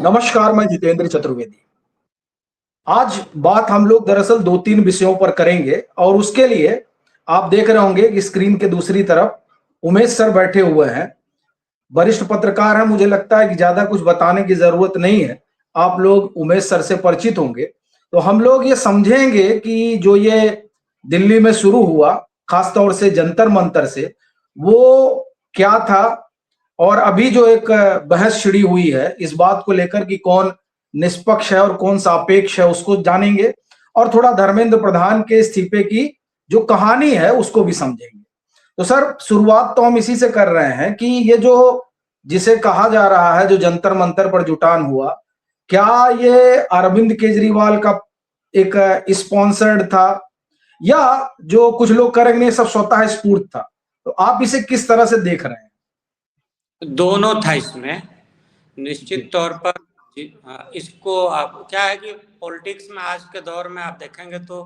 नमस्कार, मैं जितेंद्र चतुर्वेदी। आज बात हम लोग दरअसल 2-3 विषयों पर करेंगे और उसके लिए आप देख रहे होंगे कि स्क्रीन के दूसरी तरफ उमेश सर बैठे हुए हैं। वरिष्ठ पत्रकार हैं, मुझे लगता है कि ज्यादा कुछ बताने की जरूरत नहीं है। आप लोग उमेश सर से परिचित होंगे। तो हम लोग ये समझेंगे कि जो ये दिल्ली में शुरू हुआ, खासतौर से जंतर मंतर से, वो क्या था और अभी जो एक बहस छिड़ी हुई है इस बात को लेकर कि कौन निष्पक्ष है और कौन सापेक्ष है, उसको जानेंगे और थोड़ा धर्मेंद्र प्रधान के इस्तीफे की जो कहानी है उसको भी समझेंगे। तो सर, शुरुआत तो हम इसी से कर रहे हैं कि ये जो जिसे कहा जा रहा है जो जंतर मंतर पर जुटान हुआ, क्या ये अरविंद केजरीवाल का एक स्पॉन्सर्ड था या जो कुछ लोग करेंगे सब स्वतः स्फूर्त था? तो आप इसे किस तरह से देख रहे हैं? दोनों था इसमें, निश्चित तौर पर। इसको आप क्या है कि पॉलिटिक्स में आज के दौर में आप देखेंगे तो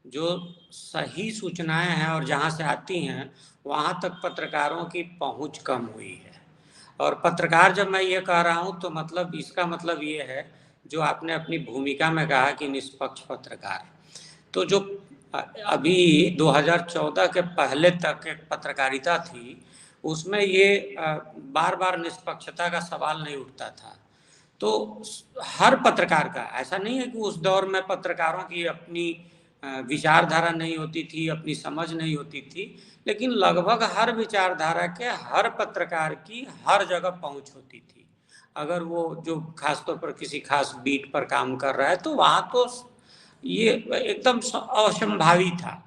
जो सही सूचनाएं हैं और जहां से आती हैं वहां तक पत्रकारों की पहुंच कम हुई है। और पत्रकार जब मैं ये कह रहा हूं तो मतलब इसका मतलब ये है जो आपने अपनी भूमिका में कहा कि निष्पक्ष पत्रकार, तो जो अभी 2014 के पहले तक एक पत्रकारिता थी उसमें ये बार बार निष्पक्षता का सवाल नहीं उठता था। तो हर पत्रकार का ऐसा नहीं है कि उस दौर में पत्रकारों की अपनी विचारधारा नहीं होती थी, अपनी समझ नहीं होती थी, लेकिन लगभग हर विचारधारा के हर पत्रकार की हर जगह पहुंच होती थी। अगर वो जो खासतौर पर किसी खास बीट पर काम कर रहा है तो वहाँ तो ये एकदम असंभावी था।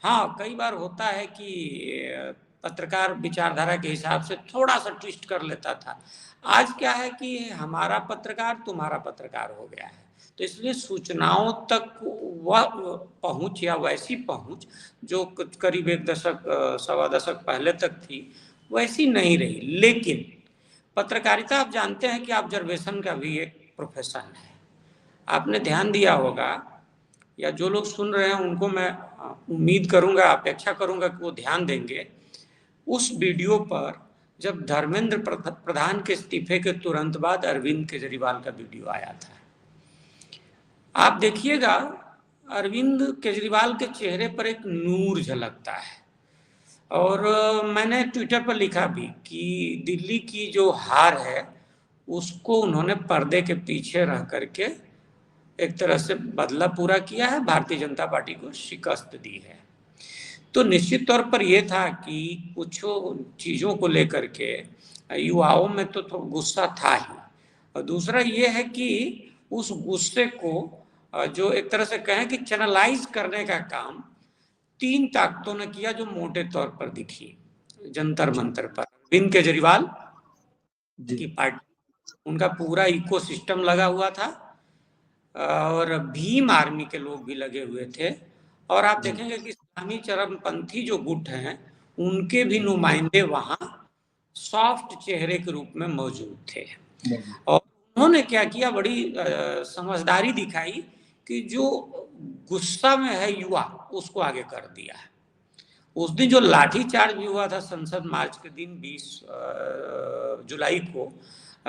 हाँ, कई बार होता है कि पत्रकार विचारधारा के हिसाब से थोड़ा सा ट्विस्ट कर लेता था। आज क्या है कि हमारा पत्रकार तुम्हारा पत्रकार हो गया है, तो इसलिए सूचनाओं तक वह पहुंच या वैसी पहुंच जो करीब एक दशक सवा दशक पहले तक थी वैसी नहीं रही। लेकिन पत्रकारिता आप जानते हैं कि ऑब्जर्वेशन का भी एक प्रोफेशन है। आपने ध्यान दिया होगा या जो लोग सुन रहे हैं उनको मैं उम्मीद करूंगा, अपेक्षा करूंगा कि वो ध्यान देंगे उस वीडियो पर जब धर्मेंद्र प्रधान के इस्तीफे के तुरंत बाद अरविंद केजरीवाल का वीडियो आया था। आप देखिएगा अरविंद केजरीवाल के चेहरे पर एक नूर झलकता है। और मैंने ट्विटर पर लिखा भी कि दिल्ली की जो हार है उसको उन्होंने पर्दे के पीछे रह करके एक तरह से बदला पूरा किया है, भारतीय जनता पार्टी को शिकस्त दी है। तो निश्चित तौर पर यह था कि कुछ चीज़ों को लेकर के युवाओं में तो गुस्सा था ही, और दूसरा ये है कि उस गुस्से को जो एक तरह से कहें कि चैनलाइज करने का काम 3 ताकतों ने किया जो मोटे तौर पर दिखी जंतर मंतर पर। अरविंद केजरीवाल की पार्टी, उनका पूरा इकोसिस्टम लगा हुआ था और भीम आर्मी के लोग भी लगे हुए थे। और आप देखेंगे कि इस्लामी चरमपंथी जो गुट हैं उनके भी नुमाइंदे वहां सॉफ्ट चेहरे के रूप में मौजूद थे। और उन्होंने क्या किया, बड़ी समझदारी दिखाई कि जो गुस्सा में है युवा उसको आगे कर दिया है। उस दिन जो लाठी चार्ज भी हुआ था संसद मार्च के दिन 20 जुलाई को,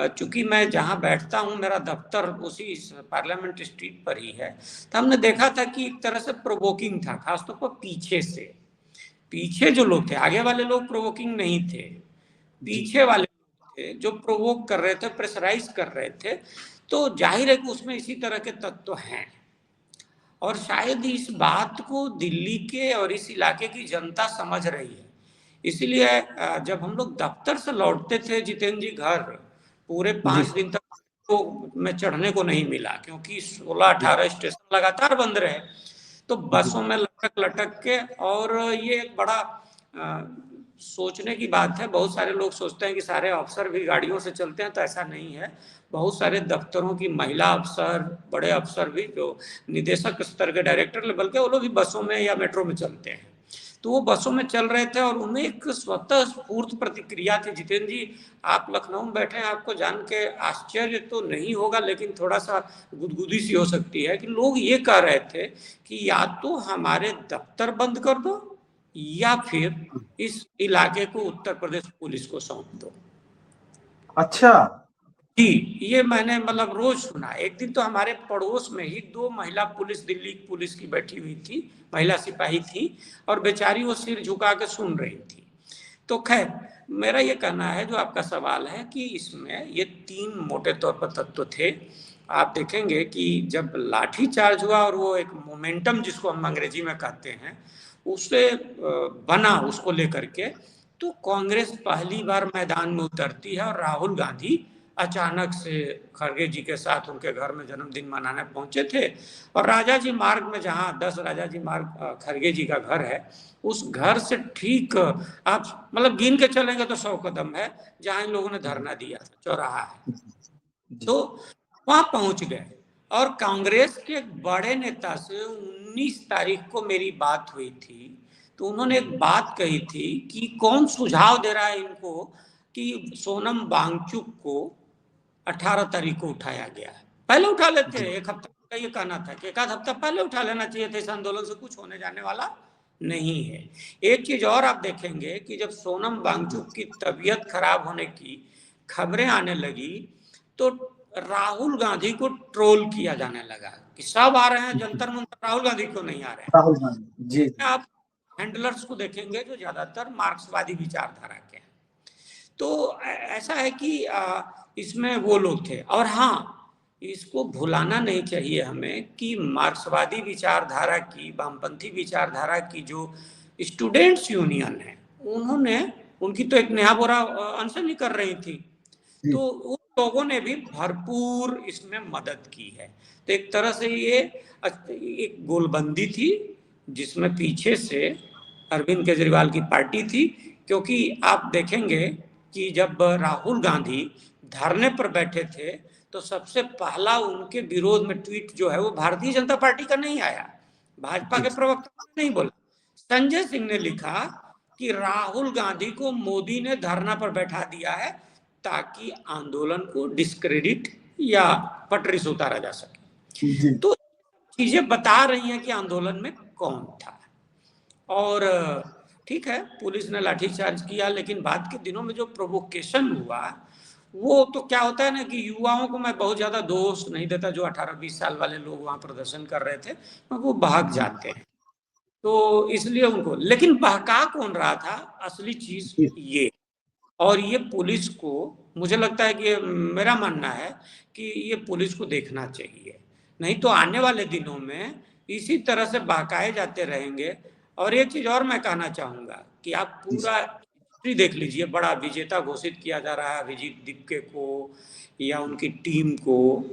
चूंकि मैं जहां बैठता हूं मेरा दफ्तर उसी पार्लियामेंट स्ट्रीट पर ही है, तो हमने देखा था कि एक तरह से प्रोवोकिंग था, खासतौर पर पीछे से। पीछे जो लोग थे, आगे वाले लोग प्रोवोकिंग नहीं थे, पीछे वाले लोग थे जो प्रोवोक कर रहे थे, प्रेशराइज कर रहे थे। तो जाहिर है कि उसमें इसी तरह के तत्व हैं और शायद इस बात को दिल्ली के और इस इलाके की जनता समझ रही है। इसीलिए जब हम लोग दफ्तर से लौटते थे जितेंद्र जी घर, पूरे 5 दिन तक तो में चढ़ने को नहीं मिला क्योंकि 16-18 स्टेशन लगातार बंद रहे। तो बसों में लटक लटक के, और ये एक बड़ा सोचने की बात है। बहुत सारे लोग सोचते हैं कि सारे अफसर भी गाड़ियों से चलते हैं, तो ऐसा नहीं है। बहुत सारे दफ्तरों की महिला अफसर, बड़े अफसर भी जो निदेशक स्तर के डायरेक्टर लेवल के, वो लोग भी बसों में या मेट्रो में चलते हैं। तो वो बसों में चल रहे थे और उनमें एक स्वतः स्फूर्त प्रतिक्रिया थी। जितेंद्र जी, आप लखनऊ में बैठे हैं, आपको जान के आश्चर्य तो नहीं होगा लेकिन थोड़ा सा गुदगुदी सी हो सकती है कि लोग ये कह रहे थे कि या तो हमारे दफ्तर बंद कर दो या फिर इस इलाके को उत्तर प्रदेश पुलिस को सौंप दो। अच्छा जी, ये मैंने मतलब रोज सुना। एक दिन तो हमारे पड़ोस में ही 2 महिला पुलिस, दिल्ली पुलिस की बैठी हुई थी, महिला सिपाही थी, और बेचारी वो सिर झुका के सुन रही थी। तो खैर, मेरा ये कहना है, जो आपका सवाल है, कि इसमें ये 3 मोटे तौर पर तत्व थे। आप देखेंगे कि जब लाठी चार्ज हुआ और वो एक मोमेंटम जिसको हम अंग्रेजी में कहते हैं, उससे बना, उसको लेकर के, तो कांग्रेस पहली बार मैदान में उतरती है और राहुल गांधी अचानक से खड़गे जी के साथ उनके घर में जन्मदिन मनाने पहुंचे थे। और राजाजी मार्ग में, जहां 10 राजाजी मार्ग खड़गे जी का घर है, उस घर से ठीक आप मतलब गिन के चलेंगे तो 100 कदम है जहां इन लोगों ने धरना दिया था, चौराहा है। तो वहां पहुंच गए, और कांग्रेस के एक बड़े नेता से 19 तारीख को मेरी बात हुई थी। तो उन्होंने एक बात कही थी कि कौन सुझाव दे रहा है इनको कि सोनम वांगचुक को 18 तारीख को उठाया गया है। पहले उठा लेते, एक हफ्ता का ये कहना था कि एक आध हफ्ता पहले उठा लेना चाहिए था, इस आंदोलन से कुछ होने जाने वाला नहीं है। एक चीज और आप देखेंगे कि जब सोनम वांगचुक की तबीयत खराब होने की खबरें आने लगी, तो राहुल गांधी को ट्रोल किया जाने लगा कि सब आ रहे हैं जंतर मंतर, राहुल गांधी क्यों नहीं आ रहे हैं। राहुल गांधी जी। आप हैंडलर्स को देखेंगे जो ज्यादातर मार्क्सवादी विचारधारा के हैं। तो ऐसा है कि इसमें वो लोग थे। और हाँ, इसको भुलाना नहीं चाहिए हमें कि मार्क्सवादी विचारधारा की, वामपंथी विचारधारा की जो स्टूडेंट्स यूनियन है, उन्होंने, उनकी तो एक नेहा बोरा अनशन ही कर रही थी, तो उन लोगों ने भी भरपूर इसमें मदद की है। तो एक तरह से ये एक गोलबंदी थी जिसमें पीछे से अरविंद केजरीवाल की पार्टी थी। क्योंकि आप देखेंगे कि जब राहुल गांधी धरने पर बैठे थे, तो सबसे पहला उनके विरोध में ट्वीट जो है वो भारतीय जनता पार्टी का नहीं आया, भाजपा के प्रवक्ता ने नहीं बोला। संजय सिंह ने लिखा कि राहुल गांधी को मोदी ने धरना पर बैठा दिया है ताकि आंदोलन को डिस्क्रेडिट या पटरी से उतारा जा सके। तो चीजें बता रही हैं कि आंदोलन में कौन था। और ठीक है, पुलिस ने लाठीचार्ज किया, लेकिन बाद के दिनों में जो प्रोवोकेशन हुआ, वो तो क्या होता है ना कि युवाओं को मैं बहुत ज्यादा दोष नहीं देता, जो 18-20 साल वाले लोग वहां प्रदर्शन कर रहे थे, वो भाग जाते हैं। तो इसलिए उनको, लेकिन बहका कौन रहा था, असली चीज ये। और ये पुलिस को, मुझे लगता है कि मेरा मानना है कि ये पुलिस को देखना चाहिए, नहीं तो आने वाले दिनों में इसी तरह से बहकाए जाते रहेंगे। और एक चीज और मैं कहना चाहूंगा कि आप पूरा हिस्ट्री देख लीजिए, बड़ा विजेता घोषित किया जा रहा है अभिजीत दीपके को या उनकी टीम को।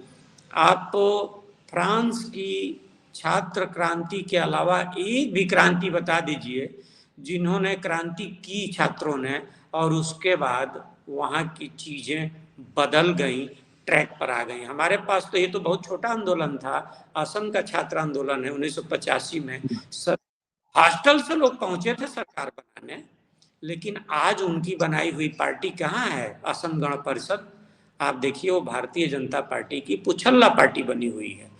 आप फ्रांस की छात्र क्रांति के अलावा एक भी क्रांति बता दीजिए जिन्होंने क्रांति की छात्रों ने, और उसके बाद वहां की चीजें बदल गई, ट्रैक पर आ गई। हमारे पास तो ये तो बहुत छोटा आंदोलन था, असम का छात्र आंदोलन है 1985 में, हॉस्टल से लोग पहुंचे थे सरकार बनाने, लेकिन आज उनकी बनाई हुई पार्टी कहाँ है, असम गण परिषद। आप देखिए वो भारतीय जनता पार्टी की पुछल्ला पार्टी बनी हुई है।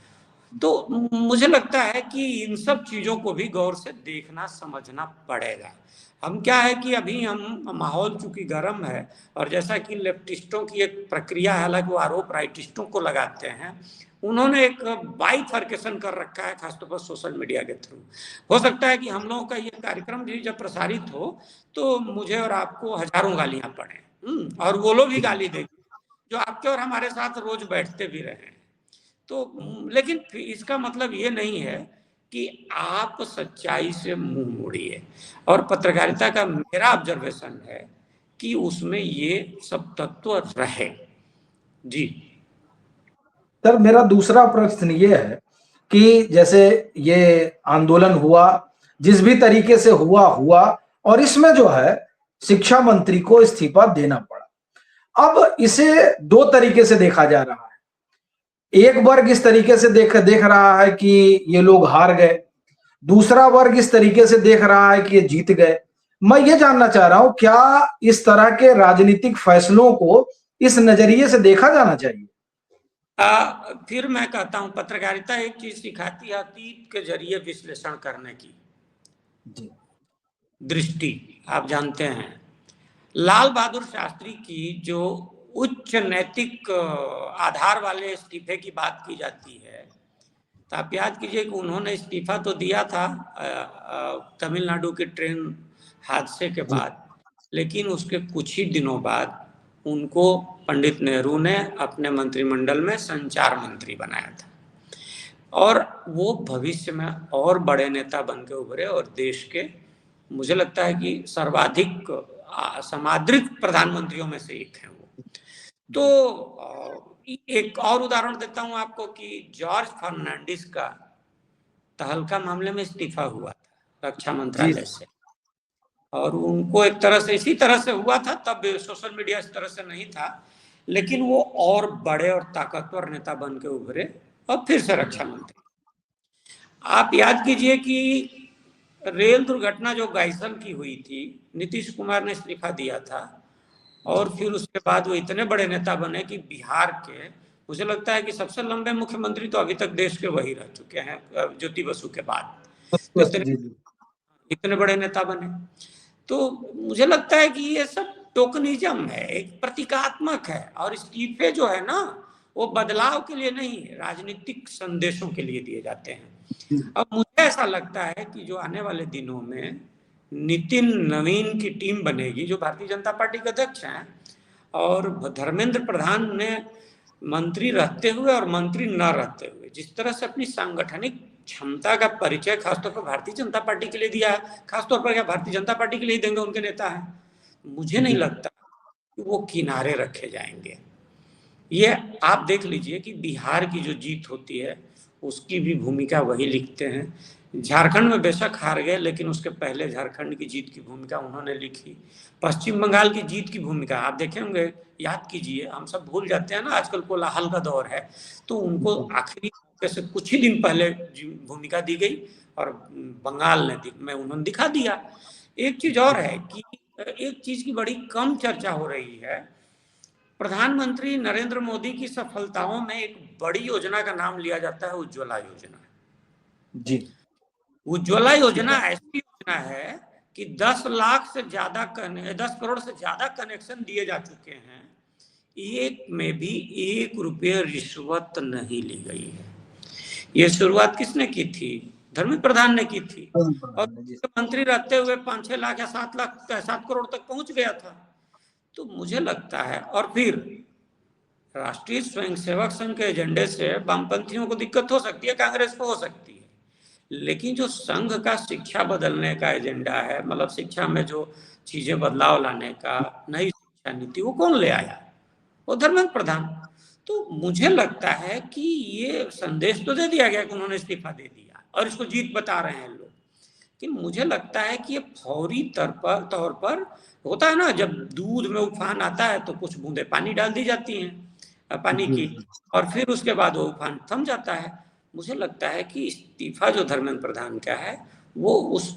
तो मुझे लगता है कि इन सब चीजों को भी गौर से देखना समझना पड़ेगा। हम क्या है कि अभी हम, माहौल चूंकि गर्म है, और जैसा कि लेफ्टिस्टों की एक प्रक्रिया है, हालांकि वो आरोप राइटिस्टों को लगाते हैं, उन्होंने एक बाइफर्केशन कर रखा है, खासतौर पर सोशल मीडिया के थ्रू। हो सकता है कि हम लोगों का ये कार्यक्रम भी जब प्रसारित हो तो मुझे और आपको हजारों गालियां पड़े, और वो लोग भी गाली देंगे जो आपके और हमारे साथ रोज बैठते भी रहे। तो लेकिन इसका मतलब ये नहीं है कि आप सच्चाई से मुंह मोड़िए। और पत्रकारिता का मेरा ऑब्जर्वेशन है कि उसमें ये सब तत्व रहे। जी सर, मेरा दूसरा प्रश्न ये है कि जैसे ये आंदोलन हुआ, जिस भी तरीके से हुआ, और इसमें जो है शिक्षा मंत्री को इस्तीफा देना पड़ा। अब इसे 2 तरीके से देखा जा रहा है। एक वर्ग इस तरीके से देख रहा है कि ये लोग हार गए, दूसरा वर्ग इस तरीके से देख रहा है कि ये जीत गए। मैं ये जानना चाह रहा हूं, क्या इस तरह के राजनीतिक फैसलों को इस नजरिए से देखा जाना चाहिए? फिर मैं कहता हूं, पत्रकारिता एक चीज सिखाती है, अतीत के जरिए विश्लेषण करने की दृष्टि। आप जानते हैं लाल बहादुर शास्त्री की जो उच्च नैतिक आधार वाले इस्तीफे की बात की जाती है, तो आप याद कीजिए कि उन्होंने इस्तीफा तो दिया था तमिलनाडु के ट्रेन हादसे के बाद, लेकिन उसके कुछ ही दिनों बाद उनको पंडित नेहरू ने अपने मंत्रिमंडल में संचार मंत्री बनाया था, और वो भविष्य में और बड़े नेता बन के उभरे और देश के, मुझे लगता है कि सर्वाधिक समादृत प्रधानमंत्रियों में से एक हैं वो। तो एक और उदाहरण देता हूं आपको कि जॉर्ज फर्नांडिस का तहलका मामले में इस्तीफा हुआ था रक्षा मंत्रालय से, और उनको एक तरह से इसी तरह से हुआ था, तब सोशल मीडिया इस तरह से नहीं था, लेकिन वो और बड़े और ताकतवर नेता बन के उभरे और फिर से रक्षा मंत्री। आप याद कीजिए कि रेल दुर्घटना जो गाइसल की हुई थी, नीतीश कुमार ने इस्तीफा दिया था, और फिर उसके बाद वो इतने बड़े नेता बने कि बिहार के, मुझे लगता है कि सबसे लंबे मुख्यमंत्री तो अभी तक देश के वही रह चुके हैं ज्योति बसु के बाद, इतने बड़े नेता बने। तो मुझे लगता है कि ये सब टोकनिज्म है, एक प्रतीकात्मक है, और इस्तीफे जो है ना वो बदलाव के लिए नहीं, राजनीतिक संदेशों के लिए दिए जाते हैं। अब मुझे ऐसा लगता है कि जो आने वाले दिनों में नितिन नवीन की टीम बनेगी, जो भारतीय जनता पार्टी के अध्यक्ष हैं, और धर्मेंद्र प्रधान ने मंत्री रहते हुए और मंत्री न रहते हुए जिस तरह से अपनी सांगठनिक क्षमता का परिचय खासतौर पर भारतीय जनता पार्टी के लिए दिया है, खासतौर पर क्या भारतीय जनता पार्टी के लिए देंगे, उनके नेता हैं, मुझे नहीं लगता कि वो किनारे रखे जाएंगे। ये आप देख लीजिए कि बिहार की जो जीत होती है उसकी भी भूमिका वही लिखते हैं, झारखंड में बेशक हार गए लेकिन उसके पहले झारखंड की जीत की भूमिका उन्होंने लिखी, पश्चिम बंगाल की जीत की भूमिका आप देखे होंगे, याद कीजिए, हम सब भूल जाते हैं ना, आजकल कोलाहल का दौर है, तो उनको आखिरी मौके से कुछ ही दिन पहले भूमिका दी गई और बंगाल में उन्होंने दिखा दिया। एक चीज और है कि एक चीज की बड़ी कम चर्चा हो रही है, प्रधानमंत्री नरेंद्र मोदी की सफलताओं में एक बड़ी योजना का नाम लिया जाता है उज्ज्वला योजना। जी, उज्ज्वला योजना ऐसी योजना है कि 10 लाख से ज्यादा 10 करोड़ से ज्यादा कनेक्शन दिए जा चुके हैं, एक में भी 1 रुपये रिश्वत नहीं ली गई है। ये शुरुआत किसने की थी? धर्मेंद्र प्रधान ने की थी, और मंत्री रहते हुए 5-6 लाख या 7 करोड़ तक पहुंच गया था। तो मुझे लगता है, और फिर राष्ट्रीय स्वयंसेवक संघ के एजेंडे से वामपंथियों को दिक्कत हो सकती है, कांग्रेस को हो सकती है, लेकिन जो संघ का शिक्षा बदलने का एजेंडा है, मतलब शिक्षा में जो चीजें बदलाव लाने का, नई शिक्षा नीति, वो कौन ले आया? वो धर्मेंद्र प्रधान। तो मुझे लगता है कि ये संदेश तो दे दिया गया कि उन्होंने इस्तीफा दे दिया और इसको जीत बता रहे हैं लोग, कि मुझे लगता है कि ये फौरी तौर पर होता है ना, जब दूध में उफान आता है तो कुछ बूंदे पानी डाल दी जाती हैं पानी की, और फिर उसके बाद वो उफान थम जाता है। मुझे लगता है कि इस्तीफा जो धर्मेंद्र प्रधान का है वो उस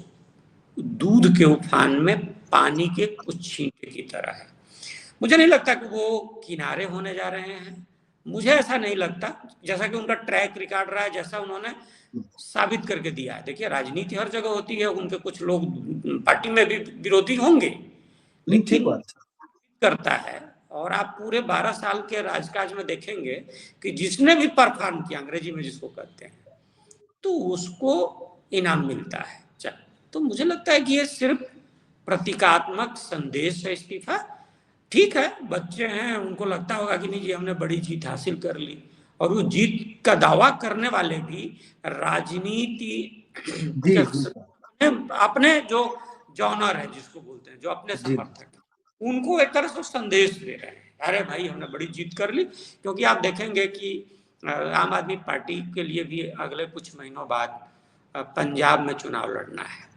दूध के उफान में पानी के कुछ छींटे की तरह है। मुझे नहीं लगता कि वो किनारे होने जा रहे हैं, मुझे ऐसा नहीं लगता, जैसा कि उनका ट्रैक रिकॉर्ड रहा है, जैसा उन्होंने साबित करके दिया है। देखिए, राजनीति हर जगह होती है, उनके कुछ लोग पार्टी में भी विरोधी होंगे, लेकिन करता है, और आप पूरे 12 साल के राजकाज में देखेंगे कि जिसने भी परफॉर्म किया, अंग्रेजी में जिसको कहते हैं, तो उसको इनाम मिलता है। तो मुझे लगता है कि ये सिर्फ प्रतीकात्मक संदेश है इस्तीफा। ठीक है, बच्चे हैं, उनको लगता होगा कि नहीं जी हमने बड़ी जीत हासिल कर ली, और वो जीत का दावा करने वाले भी राजनीति अपने जो जॉनर है जिसको बोलते हैं, जो अपने समर्थक, उनको एक तरह से संदेश दे रहे हैं, अरे भाई हमने बड़ी जीत कर ली। क्योंकि आप देखेंगे कि आम आदमी पार्टी के लिए भी अगले कुछ महीनों बाद पंजाब में चुनाव लड़ना है,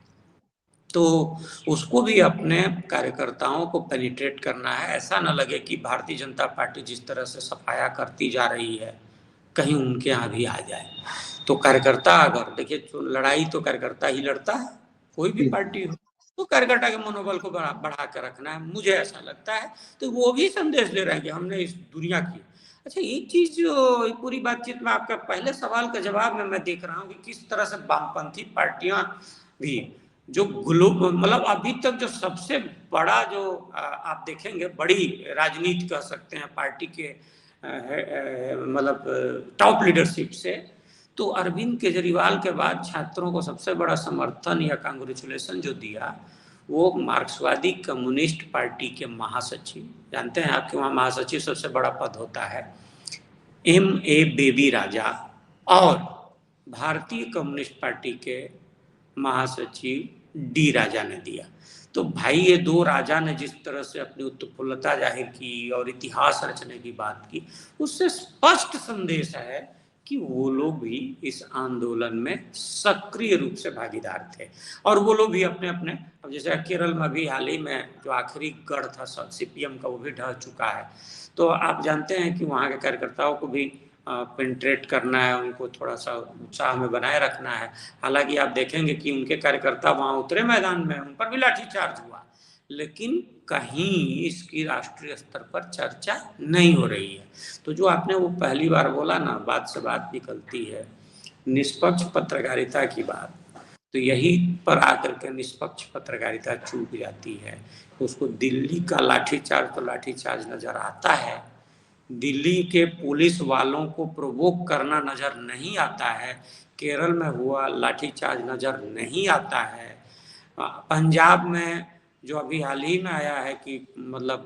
तो उसको भी अपने कार्यकर्ताओं को पेनिट्रेट करना है। ऐसा न लगे कि भारतीय जनता पार्टी जिस तरह से सफाया करती जा रही है कहीं उनके यहाँ भी आ जाए। तो कार्यकर्ता, अगर देखिए लड़ाई तो कार्यकर्ता ही लड़ता है, कोई भी पार्टी हो, तो कार्यकर्ता के मनोबल को बढ़ा कर रखना है, मुझे ऐसा लगता है। तो वो भी संदेश दे रहे हैं कि हमने इस दुनिया की। अच्छा, एक चीज जो पूरी बातचीत में आपका पहले सवाल का जवाब में मैं देख रहा हूँ कि किस तरह से वामपंथी पार्टियां भी जो मतलब अभी तक जो सबसे बड़ा जो आप देखेंगे बड़ी राजनीति कह सकते हैं पार्टी के मतलब टॉप लीडरशिप से, तो अरविंद केजरीवाल के बाद छात्रों को सबसे बड़ा समर्थन या कांग्रेचुलेशन जो दिया वो मार्क्सवादी कम्युनिस्ट पार्टी के महासचिव, जानते हैं आपके वहाँ महासचिव सबसे बड़ा पद होता है, M.A. बेबी राजा, और भारतीय कम्युनिस्ट पार्टी के महासचिव D राजा ने दिया। तो भाई ये दो राजा ने जिस तरह से अपनी उत्फुल्लता जाहिर की और इतिहास रचने की बात की, उससे स्पष्ट संदेश है कि वो लोग भी इस आंदोलन में सक्रिय रूप से भागीदार थे, और वो लोग भी अपने अपने, अब जैसे केरल में भी हाल ही में जो आखिरी गढ़ था CPM का वो भी ढह चुका है, तो आप जानते हैं कि वहाँ के कार्यकर्ताओं को भी पेंट्रेट करना है, उनको थोड़ा सा उत्साह में बनाए रखना है। हालांकि आप देखेंगे कि उनके कार्यकर्ता वहाँ उतरे मैदान में, उन पर भी लाठीचार्ज हुआ, लेकिन कहीं इसकी राष्ट्रीय स्तर पर चर्चा नहीं हो रही है। तो जो आपने वो पहली बार बोला ना, बात से बात निकलती है, निष्पक्ष पत्रकारिता की बात, तो यही पर आकर के निष्पक्ष पत्रकारिता चूक जाती है। उसको दिल्ली का लाठीचार्ज तो लाठीचार्ज नजर आता है, दिल्ली के पुलिस वालों को प्रोवोक करना नजर नहीं आता है, केरल में हुआ लाठीचार्ज नजर नहीं आता है, पंजाब में जो अभी हाल ही में आया है कि मतलब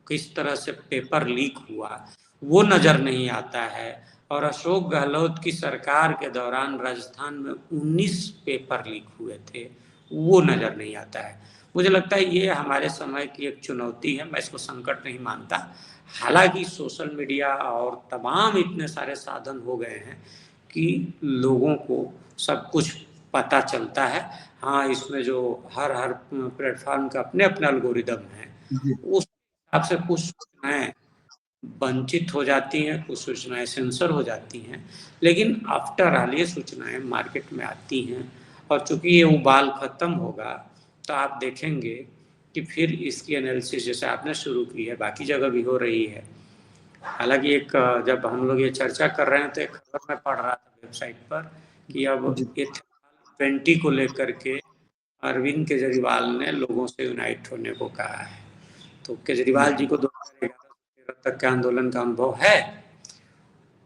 किस तरह से पेपर लीक हुआ वो नजर नहीं आता है, और अशोक गहलोत की सरकार के दौरान राजस्थान में 19 पेपर लीक हुए थे, वो नजर नहीं आता है। मुझे लगता है ये हमारे समय की एक चुनौती है, मैं इसको संकट नहीं मानता। हालांकि सोशल मीडिया और तमाम इतने सारे साधन हो गए हैं कि लोगों को सब कुछ पता चलता है। हाँ, इसमें जो हर प्लेटफॉर्म का अपने अपने एल्गोरिदम है, उस हिसाब से कुछ सूचनाएं वंचित हो जाती हैं, कुछ सूचनाएं सेंसर हो जाती हैं, लेकिन आफ्टर ऑल ये सूचनाएं मार्केट में आती हैं, और चूंकि ये उबाल खत्म होगा तो आप देखेंगे कि फिर इसकी एनालिसिस जैसे आपने शुरू की है बाकी जगह भी हो रही है। हालांकि एक जब हम लोग ये चर्चा कर रहे हैं तो एक खबर मैं पढ़ रहा था वेबसाइट पर कि अब इथेनॉल 20 को लेकर के अरविंद केजरीवाल ने लोगों से यूनाइट होने को कहा है। तो केजरीवाल जी को 2011 तक के आंदोलन का अनुभव है,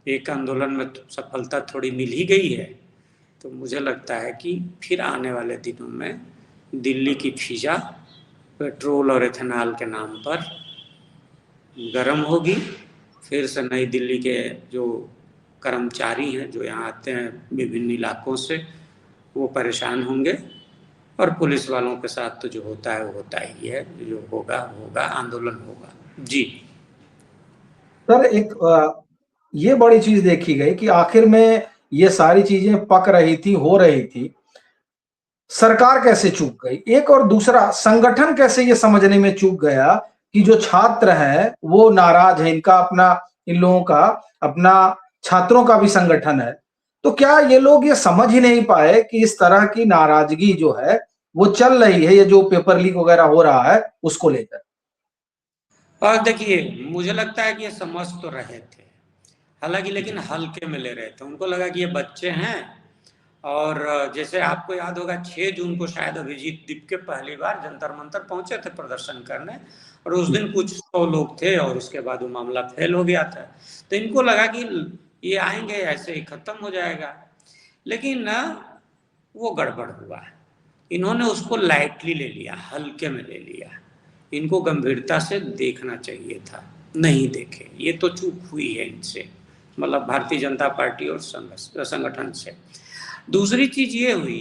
एक आंदोलन में तो सफलता थोड़ी मिल ही गई है, तो मुझे लगता है कि फिर आने वाले दिनों में दिल्ली की फिजा पेट्रोल और इथेनॉल के नाम पर गर्म होगी। फिर से नई दिल्ली के जो कर्मचारी हैं जो यहाँ आते हैं विभिन्न इलाकों से, वो परेशान होंगे, और पुलिस वालों के साथ तो जो होता है वो होता ही है, जो होगा होगा, आंदोलन होगा। जी सर, एक ये बड़ी चीज देखी गई कि आखिर में ये सारी चीजें पक रही थी, हो रही थी, सरकार कैसे चूक गई, एक, और दूसरा संगठन कैसे ये समझने में चूक गया कि जो छात्र हैं वो नाराज है, इनका अपना, इन लोगों का अपना छात्रों का भी संगठन है। तो क्या ये लोग ये समझ ही नहीं पाए कि इस तरह की नाराजगी जो है वो चल रही है, ये जो पेपर लीक वगैरह हो रहा है उसको लेकर? और देखिए, मुझे लगता है कि ये समझ तो रहे थे, हालांकि लेकिन हल्के में ले रहे थे। उनको लगा कि ये बच्चे हैं, और जैसे आपको याद होगा 6 जून को शायद अभिजीत दीपके पहली बार जंतर मंतर पहुंचे थे प्रदर्शन करने, और उस दिन कुछ 100 लोग थे, और उसके बाद वो मामला फेल हो गया था। तो इनको लगा कि ये आएंगे ऐसे ही खत्म हो जाएगा, लेकिन वो गड़बड़ हुआ। इन्होंने उसको लाइटली ले लिया, हल्के में ले लिया। इनको गंभीरता से देखना चाहिए था, नहीं देखे। ये तो चूक हुई है इनसे, मतलब भारतीय जनता पार्टी और संगठन से। दूसरी चीज ये हुई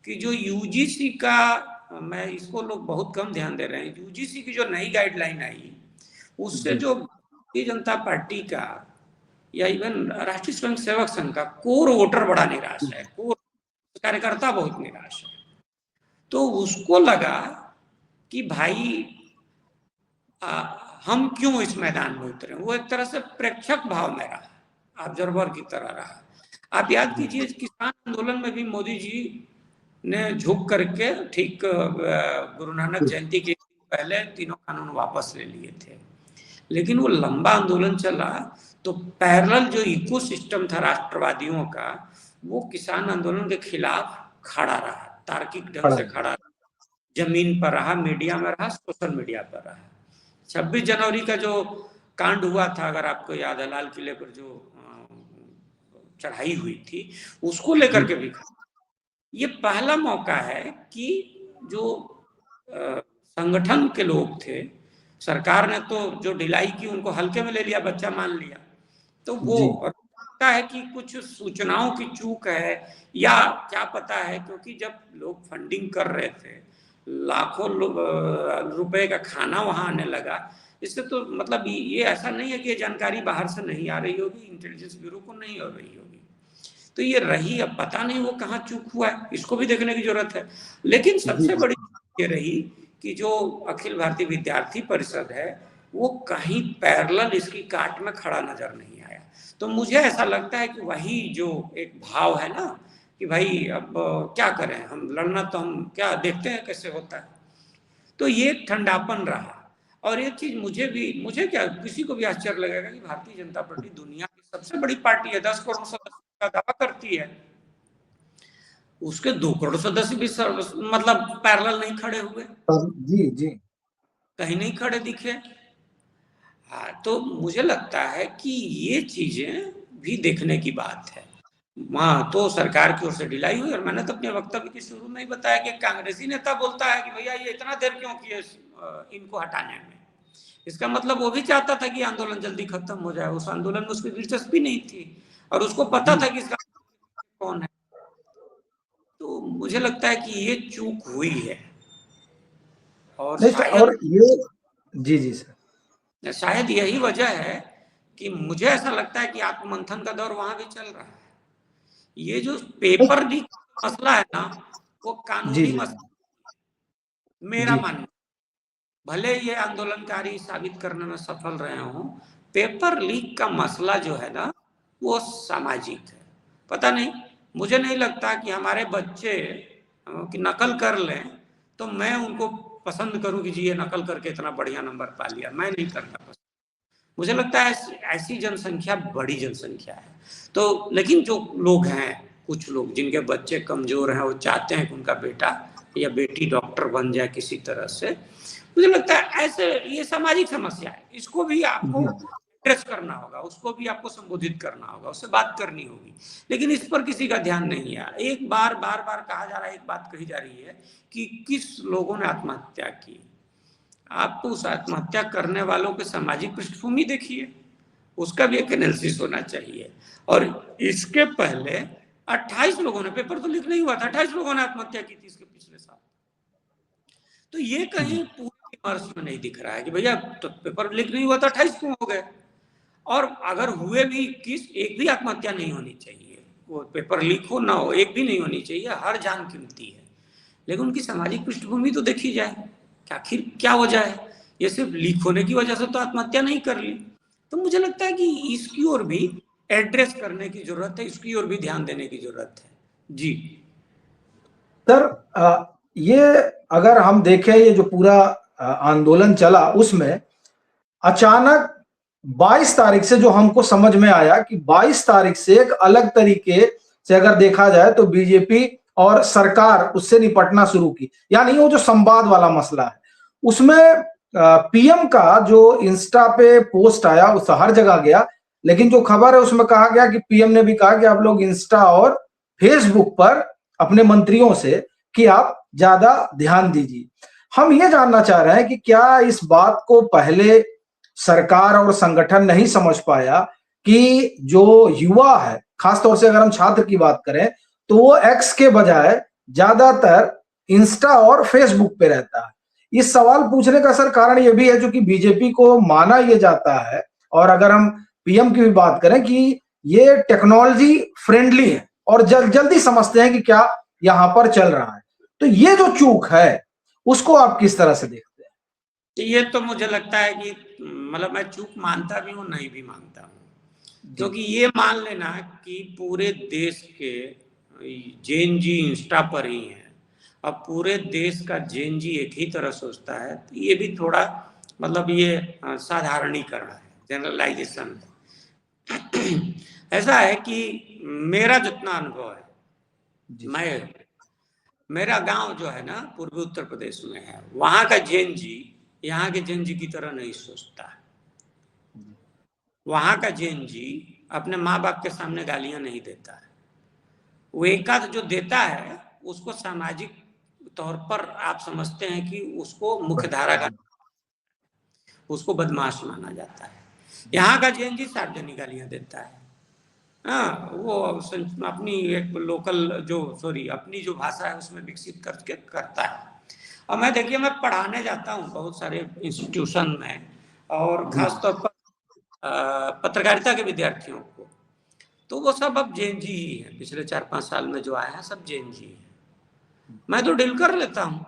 कि जो यूजीसी का, मैं इसको लोग बहुत कम ध्यान दे रहे हैं, यूजीसी की जो नई गाइडलाइन आई उससे जो भारतीय जनता पार्टी का या इवन राष्ट्रीय स्वयंसेवक संघ का कोर वोटर बड़ा निराश है, कोर कार्यकर्ता बहुत निराश है। तो उसको लगा कि भाई हम क्यों इस मैदान में उतरे। वो एक तरह से प्रेक्षक भाव में रहा, ऑब्जर्वर की तरह रहा। आप याद कीजिए किसान आंदोलन में भी मोदी जी ने झुक करके ठीक गुरु नानक जयंती के पहले तीनों कानून वापस ले लिए थे, लेकिन वो लंबा आंदोलन चला तो पैरेलल जो इकोसिस्टम था राष्ट्रवादियों का, वो किसान आंदोलन के खिलाफ खड़ा रहा। तार्किक ढंग से खड़ा, जमीन पर रहा, मीडिया में रहा, सोशल मीडिया पर रहा। 26 जनवरी का जो कांड हुआ था, अगर आपको याद है, लाल किले पर जो चढ़ाई हुई थी, उसको लेकर के भी ये पहला मौका है कि जो संगठन के लोग थे, सरकार ने तो जो ढिलाई की उनको हल्के में ले लिया, बच्चा मान लिया, तो वो लगता है कि कुछ सूचनाओं की चूक है या क्या पता है, क्योंकि जब लोग फंडिंग कर रहे थे, लाखों रुपए का खाना वहां आने लगा, इससे तो मतलब ये ऐसा नहीं है कि ये जानकारी बाहर से नहीं आ रही होगी, इंटेलिजेंस ब्यूरो को नहीं हो रही होगी, तो ये रही। अब पता नहीं वो कहाँ चूक हुआ है, इसको भी देखने की जरूरत है। लेकिन सबसे बड़ी ये रही कि जो अखिल भारतीय विद्यार्थी परिषद है वो कहीं पैरेलल इसकी काट में खड़ा नजर नहीं आया। तो मुझे ऐसा लगता है कि वही जो एक भाव है ना कि भाई अब क्या करें, हम लड़ना तो हम क्या देखते हैं कैसे होता है, तो ये ठंडापन रहा। और एक चीज मुझे क्या, किसी को भी आश्चर्य लगेगा कि भारतीय जनता पार्टी दुनिया की सबसे बड़ी पार्टी है, 10 करोड़ सदस्य का दावा करती है, उसके 2 करोड़ सदस्य भी मतलब पैरेलल नहीं खड़े हुए, जी जी, कहीं नहीं खड़े दिखे। हाँ, तो मुझे लगता है कि ये चीजें भी देखने की बात है। वहां तो सरकार की ओर से ढिलाई हुई, और मैंने तो अपने वक्तव्य के शुरू में ही बताया कि कांग्रेसी नेता बोलता है कि भैया ये इतना देर क्यों किए इनको हटाने में, इसका मतलब वो भी चाहता था कि आंदोलन जल्दी खत्म हो जाए, उस आंदोलन में उसकी दिलचस्पी नहीं थी और उसको पता था कि इसका कौन है। तो मुझे लगता है कि ये चूक हुई है, और और ये जी सर, शायद यही वजह है कि मुझे ऐसा लगता है कि आत्ममंथन का दौर वहां भी चल रहा है। ये जो पेपर लीक मसला है ना, वो कानूनी मसला मेरा मानना, भले ये आंदोलनकारी साबित करने में सफल रहे हों, पेपर लीक का मसला जो है ना वो सामाजिक है। पता नहीं, मुझे नहीं लगता कि हमारे बच्चे की नकल कर लें तो मैं उनको पसंद करूं कि जी ये नकल करके इतना बढ़िया नंबर पा लिया, मैं नहीं करता पसंद। मुझे लगता है ऐसी जनसंख्या बड़ी जनसंख्या है। तो लेकिन जो लोग हैं, कुछ लोग जिनके बच्चे कमजोर हैं, वो चाहते हैं कि उनका बेटा या बेटी डॉक्टर बन जाए किसी तरह से, मुझे लगता है ऐसे ये सामाजिक समस्या है, इसको भी आपको एड्रेस करना होगा, उसको भी आपको संबोधित करना होगा, उससे बात करनी होगी। लेकिन इस पर किसी का ध्यान नहीं है। एक बार बार कहा जा रहा है, एक बात कही जा रही है कि किस लोगों ने आत्महत्या की। आपको उस आत्महत्या करने वालों के सामाजिक पृष्ठभूमि देखिए, उसका भी एक एनालिसिस होना चाहिए। और इसके पहले 28 लोगों ने, पेपर तो लीक नहीं हुआ था, 28 लोगों ने आत्महत्या की थी इसके पिछले साल। तो ये कहीं पूरे विमर्श में नहीं दिख रहा है कि भैया तो पेपर लीक नहीं हुआ था 28 क्यों हो गए, और अगर हुए भी 21, एक भी आत्महत्या नहीं होनी चाहिए, वो पेपर लीक हो ना हो, एक भी नहीं होनी चाहिए, हर जान कीमती है। लेकिन उनकी सामाजिक पृष्ठभूमि तो देखी जाए कि आखिर क्या वजह है, ये सिर्फ लीक होने की वजह से तो आत्महत्या नहीं कर ली। तो मुझे लगता है कि इसकी ओर भी एड्रेस करने की जरूरत है, इसकी ओर भी ध्यान देने की जरूरत है। जी सर, ये अगर हम देखें, ये जो पूरा आंदोलन चला उसमें अचानक 22 तारीख से जो हमको समझ में आया कि 22 तारीख से एक अलग तरीके से अगर देखा जाए तो बीजेपी और सरकार उससे निपटना शुरू की, यानी वो जो संवाद वाला मसला है उसमें पीएम का जो इंस्टा पे पोस्ट आया उस हर जगह गया, लेकिन जो खबर है उसमें कहा गया कि पीएम ने भी कहा कि आप लोग इंस्टा और फेसबुक पर अपने मंत्रियों से कि आप ज्यादा ध्यान दीजिए। हम ये जानना चाह रहे हैं कि क्या इस बात को पहले सरकार और संगठन नहीं समझ पाया कि जो युवा है, खासतौर से अगर हम छात्र की बात करें तो वो एक्स के बजाय ज्यादातर इंस्टा और फेसबुक पे रहता है। इस सवाल पूछने का सर कारण ये भी है जो कि बीजेपी को माना ये जाता है, और अगर हम पीएम की भी बात करें कि ये टेक्नोलॉजी फ्रेंडली है और जल्दी समझते हैं कि क्या यहां पर चल रहा है। तो ये जो चूक है उसको आप किस तरह से देखते हैं? ये तो मुझे लगता है कि मतलब मैं चूक मानता भी हूँ, नहीं भी मानता हूँ, क्योंकि ये मान लेना कि पूरे देश के जेन जी इंस्टा पर ही हैं, अब पूरे देश का जेन जी एक ही तरह सोचता है, तो ये भी थोड़ा मतलब ये साधारणीकरण है, जनरलाइजेशन है। ऐसा है कि मेरा जितना अनुभव है, मैं मेरा गांव जो है ना पूर्वी उत्तर प्रदेश में है, वहां का जैन जी यहाँ के जैन जी की तरह नहीं सोचता। वहां का जैन जी अपने माँ बाप के सामने गालियां नहीं देता है। वो एकाध जो देता है उसको सामाजिक तौर पर आप समझते हैं कि उसको मुख्यधारा का, उसको बदमाश माना जाता है। यहाँ का जैन जी सार्वजनिक गालियां देता है। हाँ, वो अपनी एक लोकल जो अपनी जो भाषा है उसमें विकसित करके करता है। और मैं देखिए, मैं पढ़ाने जाता हूँ बहुत सारे इंस्टीट्यूशन में, और खासतौर पर पत्रकारिता के विद्यार्थियों को, तो वो सब अब जैन जी ही है। पिछले 4-5 साल में जो आए हैं सब जैन जी है। मैं तो डील कर लेता हूँ,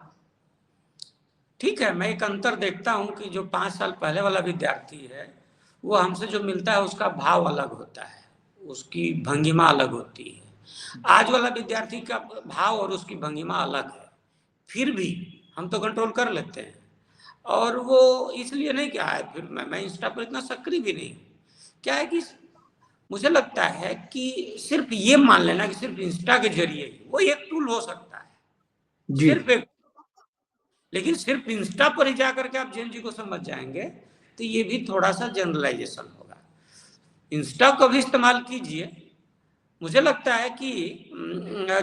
ठीक है। मैं एक अंतर देखता हूँ कि जो 5 साल पहले वाला विद्यार्थी है वो हमसे जो मिलता है उसका भाव अलग होता है, उसकी भंगिमा अलग होती है। आज वाला विद्यार्थी का भाव और उसकी भंगिमा अलग है, फिर भी हम तो कंट्रोल कर लेते हैं। और वो इसलिए नहीं क्या है, फिर मैं इंस्टा पर इतना सक्रिय भी नहीं। क्या है कि मुझे लगता है कि सिर्फ ये मान लेना कि सिर्फ इंस्टा के जरिए वो एक टूल हो सकता है, जी सिर्फ एक, लेकिन सिर्फ इंस्टा पर ही जाकर के आप जैन जी को समझ जाएंगे तो ये भी थोड़ा सा जनरलाइजेशन होगा। इंस्टा को भी इस्तेमाल कीजिए। मुझे लगता है कि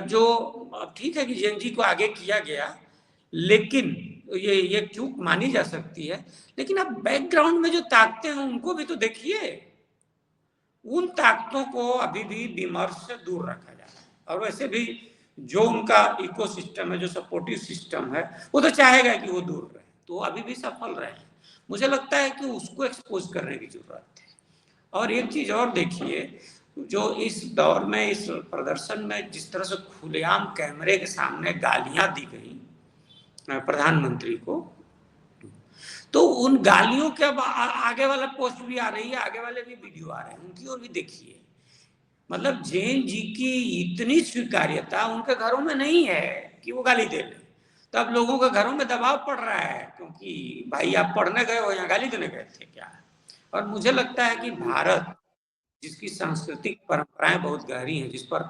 जो ठीक है कि जैन जी को आगे किया गया, लेकिन ये चूक मानी जा सकती है, लेकिन आप बैकग्राउंड में जो ताकतें हैं उनको भी तो देखिए। उन ताकतों को अभी भी विमर्श से दूर रखा जाता है। और वैसे भी जो उनका इकोसिस्टम है, जो सपोर्टिव सिस्टम है, वो तो चाहेगा कि वो दूर रहे, तो अभी भी सफल रहे। मुझे लगता है कि उसको एक्सपोज करने की जरूरत है। और एक चीज और देखिए, जो इस दौर में, इस प्रदर्शन में जिस तरह से खुलेआम कैमरे के सामने गालियां दी गई प्रधानमंत्री को, तो उन गालियों के अब आगे वाला पोस्ट भी आ रही है, आगे वाले भी वीडियो आ रहे हैं, उनकी ओर भी देखिए। मतलब जैन जी की इतनी स्वीकार्यता उनके घरों में नहीं है कि वो गाली दे ले। तो अब लोगों के घरों में दबाव पड़ रहा है, क्योंकि भाई आप पढ़ने गए हो या गाली देने गए थे क्या। और मुझे लगता है कि भारत, जिसकी सांस्कृतिक परंपराएं बहुत गहरी हैं, जिस पर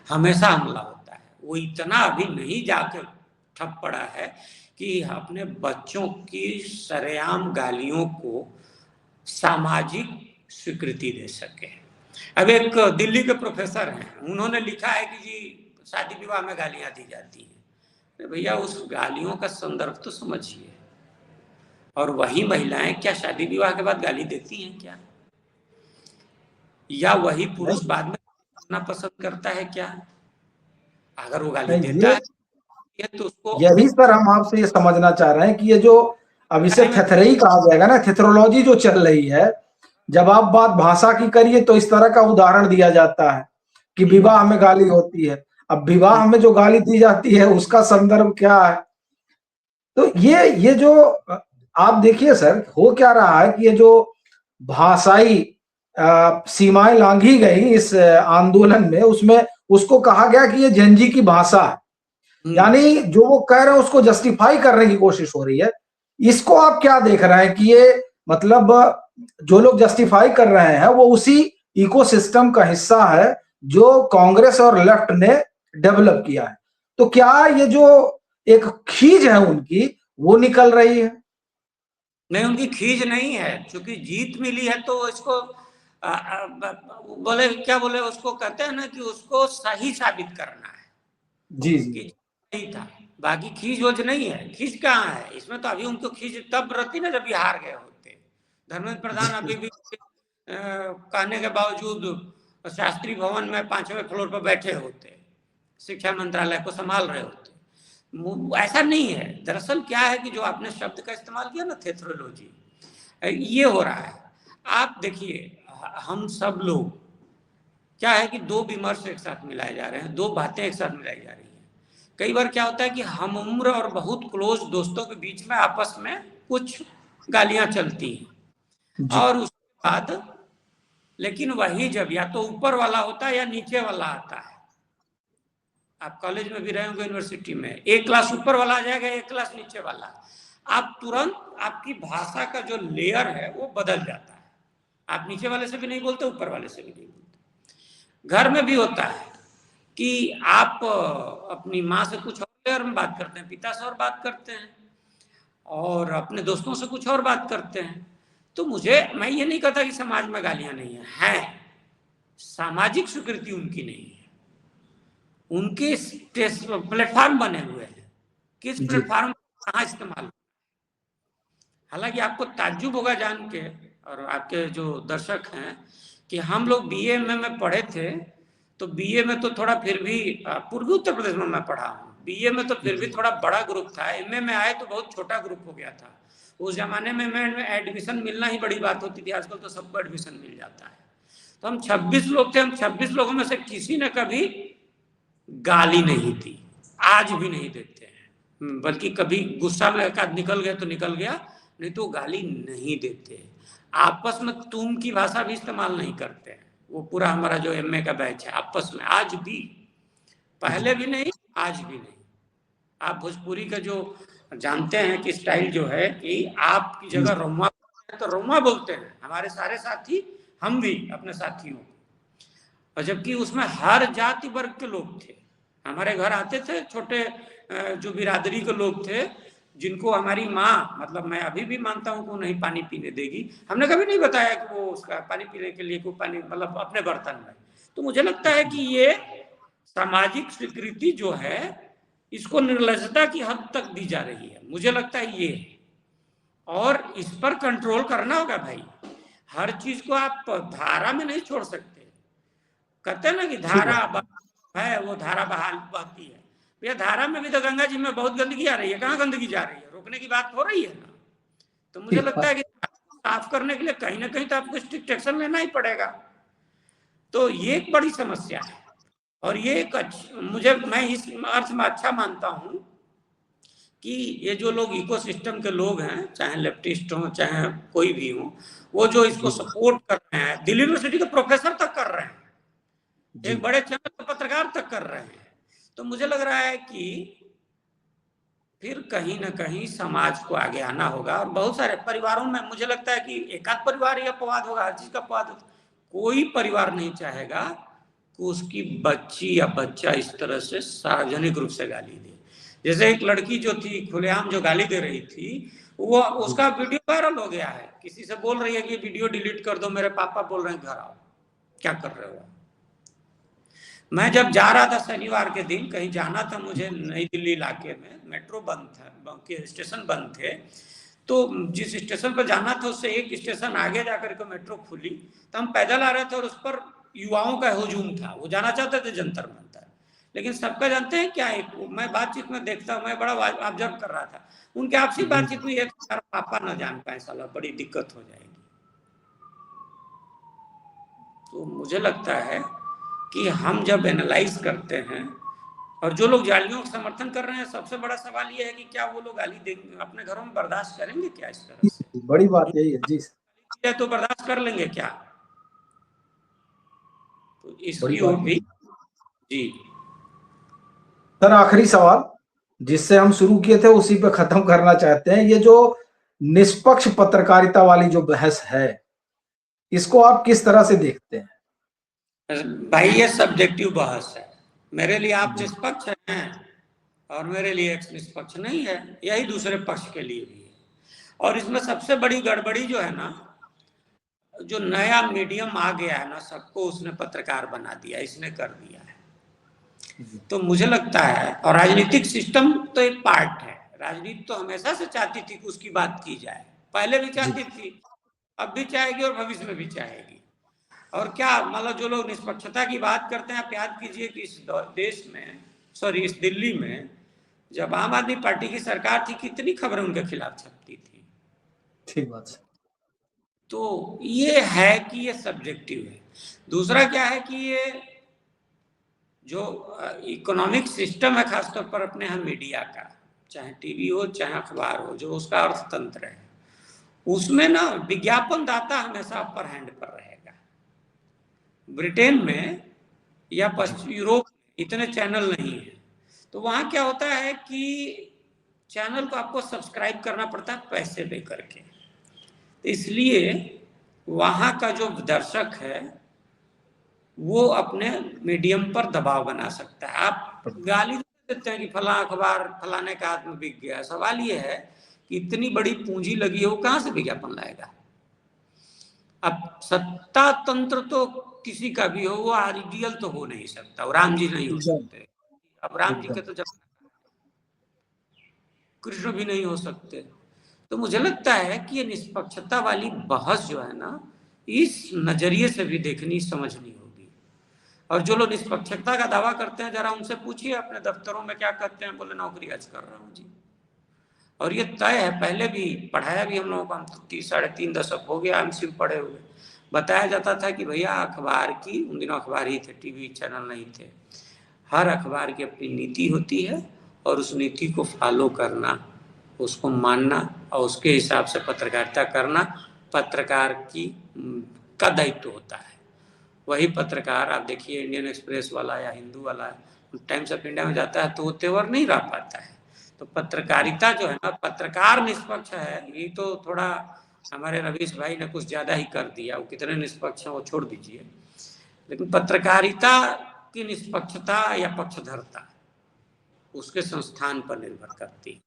हमेशा हमला होता है, वो इतना अभी नहीं जाकर ठप पड़ा है कि अपने बच्चों की सरेआम गालियों को सामाजिक स्वीकृति दे सके। अब एक दिल्ली के प्रोफेसर हैं, उन्होंने लिखा है कि जी शादी विवाह में गालियां दी जाती हैं। भैया उस गालियों का संदर्भ तो समझिए। और वही महिलाएं क्या शादी विवाह के बाद गाली देती हैं क्या? या वही पुरुष बाद में करना पसंद करता है क्या? अगर वो गाली नहीं, देता है तो उसको यही सर हम आपसे ये समझना चाह रहे हैं कि ये जो अब इसे थेथरई कहा जाएगा ना, थेथरोलॉजी जो चल रही है, जब आप बात भाषा की करिए तो इस तरह का उदाहरण दिया जाता है कि विवाह में गाली होती है। अब विवाह में जो गाली दी जाती है उसका संदर्भ क्या है? तो ये जो आप देखिए सर, हो क्या रहा है कि ये जो भाषाई सीमाएं लांघी गई इस आंदोलन में, उसमें उसको कहा गया कि ये जैन जी की भाषा है, यानी जो वो कह रहे हैं उसको जस्टिफाई करने की कोशिश हो रही है। इसको आप क्या देख रहे हैं कि ये मतलब जो लोग जस्टिफाई कर रहे हैं वो उसी इकोसिस्टम का हिस्सा है जो कांग्रेस और लेफ्ट ने डेवलप किया है। तो क्या ये जो एक खीज है उनकी वो निकल रही है? नहीं, उनकी खीज नहीं है, क्योंकि जीत मिली है तो इसको बोले क्या बोले, उसको कहते हैं ना कि उसको सही साबित करना है। जी जी, नहीं था, बाकी खींच वोज नहीं है। खींच कहाँ है इसमें? तो अभी उनको खींच तब रहती ना जब हार गए होते। धर्मेंद्र प्रधान अभी भी कहने के बावजूद शास्त्री भवन में 5वें फ्लोर पर बैठे होते, शिक्षा मंत्रालय को संभाल रहे होते। ऐसा नहीं है। दरअसल क्या है कि जो आपने शब्द का इस्तेमाल किया ना, थेथरोलॉजी, ये हो रहा है। आप देखिए, हम सब लोग क्या है कि दो विमर्श एक साथ मिलाए जा रहे हैं, दो बातें एक साथ मिलाई जा रही हैं। कई बार क्या होता है कि हम उम्र और बहुत क्लोज दोस्तों के बीच में आपस में कुछ गालियां चलती हैं, और उसके बाद लेकिन वही जब या तो ऊपर वाला होता है या नीचे वाला आता है। आप कॉलेज में भी रहे होंगे, यूनिवर्सिटी में, एक क्लास ऊपर वाला आ जाएगा, एक क्लास नीचे वाला। आप तुरंत आपकी भाषा का जो लेयर है वो बदल जाता है। आप नीचे वाले से भी नहीं बोलते, ऊपर वाले से भी नहीं बोलते। घर में भी होता है कि आप अपनी माँ से कुछ बारे में बात करते हैं, पिता से और बात करते हैं, और अपने दोस्तों से कुछ और बात करते हैं। तो मैं ये नहीं कहता कि समाज में गालियां नहीं है, सामाजिक स्वीकृति उनकी नहीं है, उनके प्लेटफॉर्म बने हुए हैं, किस प्लेटफॉर्म कहाँ इस्तेमाल। हालांकि आपको ताज्जुब होगा जान के, और आपके जो दर्शक हैं, कि हम लोग बीए में पढ़े थे, तो बीए में तो थोड़ा फिर भी, पूर्वी उत्तर प्रदेश में मैं पढ़ा हूँ, बीए में तो फिर भी थोड़ा बड़ा ग्रुप था, एमए में आए तो बहुत छोटा ग्रुप हो गया था। उस जमाने में एडमिशन मिलना ही बड़ी बात होती थी, आजकल तो सबको एडमिशन मिल जाता है। तो हम 26 लोग थे, हम 26 लोगों में से किसी ने कभी गाली नहीं दी, आज भी नहीं देते हैं, बल्कि कभी गुस्सा में एक आध निकल गया तो निकल गया, नहीं तो गाली नहीं देते। आपस में तुम की भाषा भी इस्तेमाल नहीं करते हैं। वो पूरा हमारा जो एमए का बैच है, आपस में आज भी, पहले भी नहीं, आज भी नहीं। आप भोजपुरी का जो जानते हैं कि स्टाइल जो है कि आपकी जगह रोमा तो रोमा बोलते हैं हमारे सारे साथी, हम भी अपने साथियों, और जबकि उसमें हर जाति वर्ग के लोग थे। हमारे घर आते थे छोटे जो बिरादरी के लोग थे, जिनको हमारी माँ, मतलब मैं अभी भी मानता हूँ कि वो नहीं पानी पीने देगी, हमने कभी नहीं बताया कि वो उसका पानी पीने के लिए कोई पानी, मतलब अपने बर्तन में। तो मुझे लगता है कि ये सामाजिक स्वीकृति जो है, इसको निर्लजता की हद तक दी जा रही है, मुझे लगता है ये, और इस पर कंट्रोल करना होगा भाई। हर चीज को आप धारा में नहीं छोड़ सकते। कहते हैं ना कि धारा है, वो धारा बहती है, ये धारा में भी तो गंगा जी में बहुत गंदगी आ रही है, कहाँ गंदगी जा रही है, रोकने की बात हो रही है ना। तो मुझे लगता है कि साफ करने के लिए कहीं ना कहीं तो आपको स्ट्रिक्ट एक्शन लेना ही पड़ेगा। तो ये एक बड़ी समस्या है, और ये एक मैं इस अर्थ में अच्छा मानता हूं कि ये जो लोग इकोसिस्टम के लोग हैं, चाहे लेफ्टिस्ट हो चाहे कोई भी हो, वो जो इसको सपोर्ट कर रहे हैं, दिल्ली यूनिवर्सिटी के प्रोफेसर तक कर रहे हैं, एक बड़े चैनल के पत्रकार तक कर रहे हैं। तो मुझे लग रहा है कि फिर कहीं ना कहीं समाज को आगे आना होगा, और बहुत सारे परिवारों में मुझे लगता है कि एक आध परिवार ही अपवाद होगा, हर चीज का अपवाद होगा। कोई परिवार नहीं चाहेगा कि उसकी बच्ची या बच्चा इस तरह से सार्वजनिक रूप से गाली दे। जैसे एक लड़की जो थी खुलेआम जो गाली दे रही थी, वो उसका वीडियो वायरल हो गया है, किसी से बोल रही है कि वीडियो डिलीट कर दो, मेरे पापा बोल रहे हैं घर आओ, क्या कर रहे हो। मैं जब जा रहा था शनिवार के दिन, कहीं जाना था मुझे नई दिल्ली इलाके में, मेट्रो बंद था, स्टेशन बंद थे, तो जिस स्टेशन पर जाना था उससे एक स्टेशन आगे जाकर के मेट्रो खुली, तो हम पैदल आ रहे थे, और उस पर युवाओं का हुजूम था, वो जाना चाहते थे जंतर मंतर, लेकिन सबका जानते हैं क्या है, मैं बातचीत में देखता हूँ, मैं बड़ा ऑब्जर्व कर रहा था, उनके आपसी बातचीत में पापा न जान पाए, साला बड़ी दिक्कत हो जाएगी। तो मुझे लगता है कि हम जब एनालाइज करते हैं, और जो लोग जालियों का समर्थन कर रहे हैं, सबसे बड़ा सवाल ये है कि क्या वो लोग गाली देंगे, अपने घरों में बर्दाश्त करेंगे क्या इस तरह से? बड़ी बात यही है जी, तो बर्दाश्त कर लेंगे क्या? तो इसकी ओर भी जी। सर आखिरी सवाल जिससे हम शुरू किए थे उसी पे खत्म करना चाहते हैं, ये जो निष्पक्ष पत्रकारिता वाली जो बहस है, इसको आप किस तरह से देखते हैं? भाई ये सब्जेक्टिव बहस है, मेरे लिए आप निष्पक्ष हैं और मेरे लिए एक निष्पक्ष नहीं है, यही दूसरे पक्ष के लिए भी है। और इसमें सबसे बड़ी गड़बड़ी जो है ना, जो नया मीडियम आ गया है ना, सबको उसने पत्रकार बना दिया, इसने कर दिया है। तो मुझे लगता है, और राजनीतिक सिस्टम तो एक पार्ट है, राजनीति तो हमेशा से चाहती थी कि उसकी बात की जाए, पहले भी चाहती थी, अब भी चाहेगी और भविष्य में भी चाहेगी। और क्या मतलब जो लोग निष्पक्षता की बात करते हैं, आप याद कीजिए कि इस देश में, इस दिल्ली में जब आम आदमी पार्टी की सरकार थी, कितनी खबरें उनके खिलाफ छपती थी। ठीक बात है। तो ये है कि ये सब्जेक्टिव है। दूसरा क्या है कि ये जो इकोनॉमिक सिस्टम है, खासतौर पर अपने यहाँ मीडिया का, चाहे टीवी हो चाहे अखबार हो, जो उसका अर्थतंत्र है, उसमें ना विज्ञापन दाता हमेशा अपर हैंड पर रहेगा। ब्रिटेन में या पश्चिम यूरोप इतने चैनल नहीं है, तो वहाँ क्या होता है कि चैनल को आपको सब्सक्राइब करना पड़ता है पैसे दे करके, इसलिए वहाँ का जो दर्शक है वो अपने मीडियम पर दबाव बना सकता है। आप गाली देते हैं कि फला अखबार फलाने का हाथ में बिक गया। सवाल ये है कि इतनी बड़ी पूंजी लगी है, वो कहाँ से विज्ञापन लाएगा? अब सत्ता तंत्र तो किसी का भी हो, वो आइडियल तो हो नहीं सकता, राम जी नहीं हो सकते। अब राम जी के तो जब कृष्ण भी नहीं हो सकते। तो मुझे लगता है कि ये निष्पक्षता वाली बहस जो है ना, इस नजरिए से भी देखनी समझनी होगी। और जो लोग निष्पक्षता का दावा करते हैं, जरा उनसे पूछिए अपने दफ्तरों में क्या करते हैं, बोले नौकरी आज कर रहा हूँ जी। और ये तय है, पहले भी पढ़ाया भी हम लोगों को, हम 3-3.5 दशक हो गया एमसीयू पढ़े हुए। बताया जाता था कि भैया अखबार की, उन दिनों अखबार ही थे, टीवी चैनल नहीं थे, हर अखबार की अपनी नीति होती है और उस नीति को फॉलो करना, उसको मानना और उसके हिसाब से पत्रकारिता करना पत्रकार की का दायित्व होता है। वही पत्रकार आप देखिए इंडियन एक्सप्रेस वाला या हिंदू वाला टाइम्स ऑफ इंडिया में जाता है तो वो तेवर नहीं रह पाता है। तो पत्रकारिता जो है ना, पत्रकार निष्पक्ष है, ये तो थोड़ा हमारे रवीश भाई ने कुछ ज्यादा ही कर दिया। वो कितने निष्पक्ष हैं वो छोड़ दीजिए, लेकिन पत्रकारिता की निष्पक्षता या पक्षधरता उसके संस्थान पर निर्भर करती है।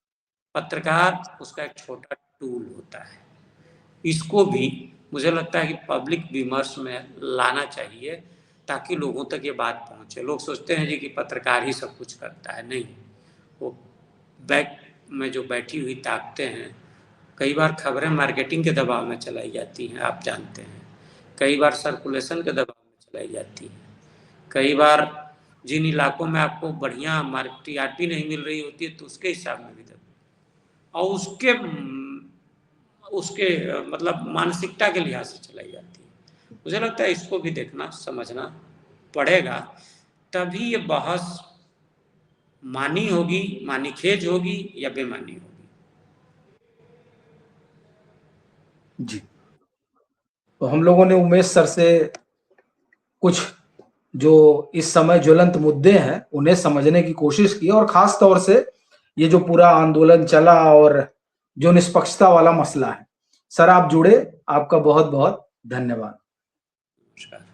पत्रकार उसका एक छोटा टूल होता है। इसको भी मुझे लगता है कि पब्लिक विमर्श में लाना चाहिए ताकि लोगों तक ये बात पहुंचे। लोग सोचते हैं जी कि पत्रकार ही सब कुछ करता है, नहीं। वो बैक में जो बैठी हुई ताकतें हैं, कई बार खबरें मार्केटिंग के दबाव में चलाई जाती हैं, आप जानते हैं। कई बार सर्कुलेशन के दबाव में चलाई जाती हैं। कई बार जिन इलाकों में आपको बढ़िया टीआरपी नहीं मिल रही होती है तो उसके हिसाब में भी और उसके मतलब मानसिकता के लिहाज से चलाई जाती है। मुझे लगता है इसको भी देखना समझना पड़ेगा, तभी ये बहस मानी होगी, मानीखेज होगी या बेमानी होगी। जी, तो हम लोगों ने उमेश सर से कुछ जो इस समय ज्वलंत मुद्दे हैं उन्हें समझने की कोशिश की, और खास तौर से ये जो पूरा आंदोलन चला और जो निष्पक्षता वाला मसला है। सर आप जुड़े, आपका बहुत बहुत धन्यवाद। नमस्कार।